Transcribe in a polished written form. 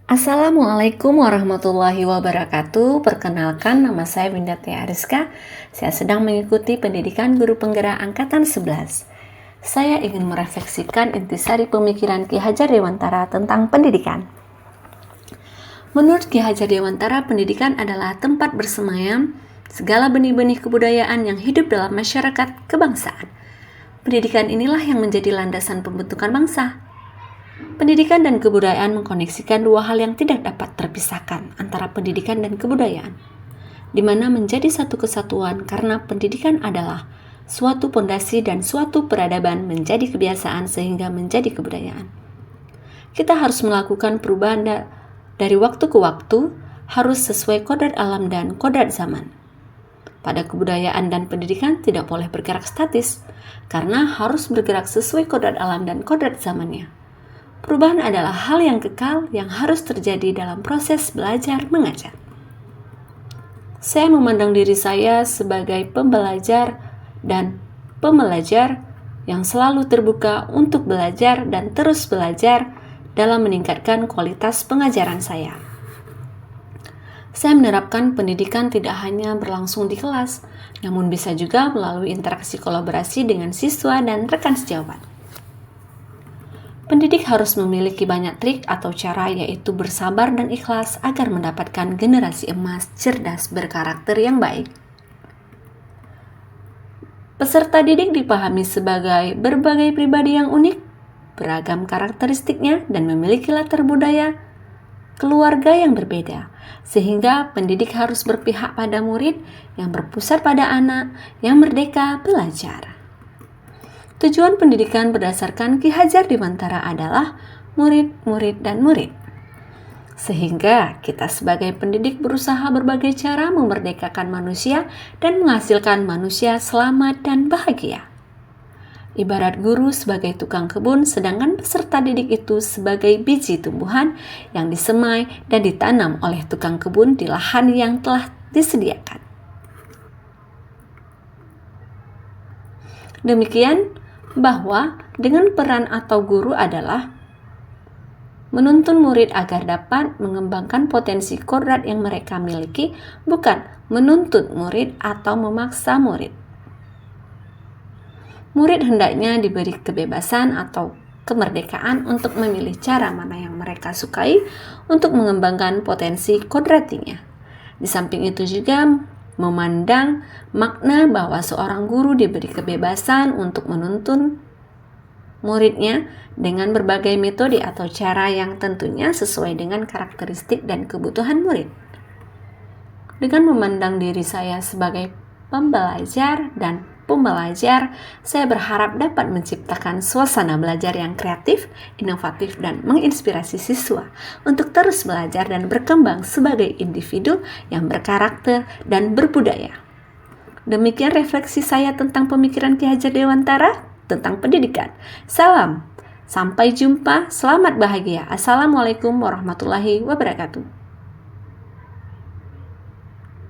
Assalamualaikum warahmatullahi wabarakatuh. Perkenalkan, nama saya Winda Tia Ariska. Saya sedang mengikuti pendidikan guru penggerak angkatan 11. Saya ingin merefleksikan intisari pemikiran Ki Hajar Dewantara tentang pendidikan. Menurut Ki Hajar Dewantara, pendidikan adalah tempat bersemayam segala benih-benih kebudayaan yang hidup dalam masyarakat kebangsaan. Pendidikan inilah yang menjadi landasan pembentukan bangsa. Pendidikan dan kebudayaan mengkoneksikan dua hal yang tidak dapat terpisahkan antara pendidikan dan kebudayaan, di mana menjadi satu kesatuan karena pendidikan adalah suatu pondasi dan suatu peradaban menjadi kebiasaan sehingga menjadi kebudayaan. Kita harus melakukan perubahan dari waktu ke waktu, harus sesuai kodrat alam dan kodrat zaman. Pada kebudayaan dan pendidikan tidak boleh bergerak statis, karena harus bergerak sesuai kodrat alam dan kodrat zamannya. Perubahan adalah hal yang kekal yang harus terjadi dalam proses belajar mengajar. Saya memandang diri saya sebagai pembelajar dan pembelajar yang selalu terbuka untuk belajar dan terus belajar dalam meningkatkan kualitas pengajaran saya. Saya menerapkan pendidikan tidak hanya berlangsung di kelas, namun bisa juga melalui interaksi kolaborasi dengan siswa dan rekan sejawat. Pendidik harus memiliki banyak trik atau cara, yaitu bersabar dan ikhlas agar mendapatkan generasi emas cerdas berkarakter yang baik. Peserta didik dipahami sebagai berbagai pribadi yang unik, beragam karakteristiknya, dan memiliki latar budaya keluarga yang berbeda, sehingga pendidik harus berpihak pada murid yang berpusat pada anak yang merdeka belajar. Tujuan pendidikan berdasarkan Ki Hajar Dewantara adalah murid, murid, dan murid. Sehingga kita sebagai pendidik berusaha berbagai cara memerdekakan manusia dan menghasilkan manusia selamat dan bahagia. Ibarat guru sebagai tukang kebun, sedangkan peserta didik itu sebagai biji tumbuhan yang disemai dan ditanam oleh tukang kebun di lahan yang telah disediakan. Demikian bahwa dengan peran atau guru adalah menuntun murid agar dapat mengembangkan potensi kodrat yang mereka miliki, bukan menuntut murid atau memaksa murid. Murid hendaknya diberi kebebasan atau kemerdekaan untuk memilih cara mana yang mereka sukai untuk mengembangkan potensi kodratinya. Di samping itu juga memandang makna bahwa seorang guru diberi kebebasan untuk menuntun muridnya dengan berbagai metode atau cara yang tentunya sesuai dengan karakteristik dan kebutuhan murid. Dengan memandang diri saya sebagai pembelajar dan pembelajar, saya berharap dapat menciptakan suasana belajar yang kreatif, inovatif, dan menginspirasi siswa untuk terus belajar dan berkembang sebagai individu yang berkarakter dan berbudaya. Demikian refleksi saya tentang pemikiran Ki Hajar Dewantara tentang pendidikan. Salam, sampai jumpa, selamat bahagia. Assalamualaikum warahmatullahi wabarakatuh.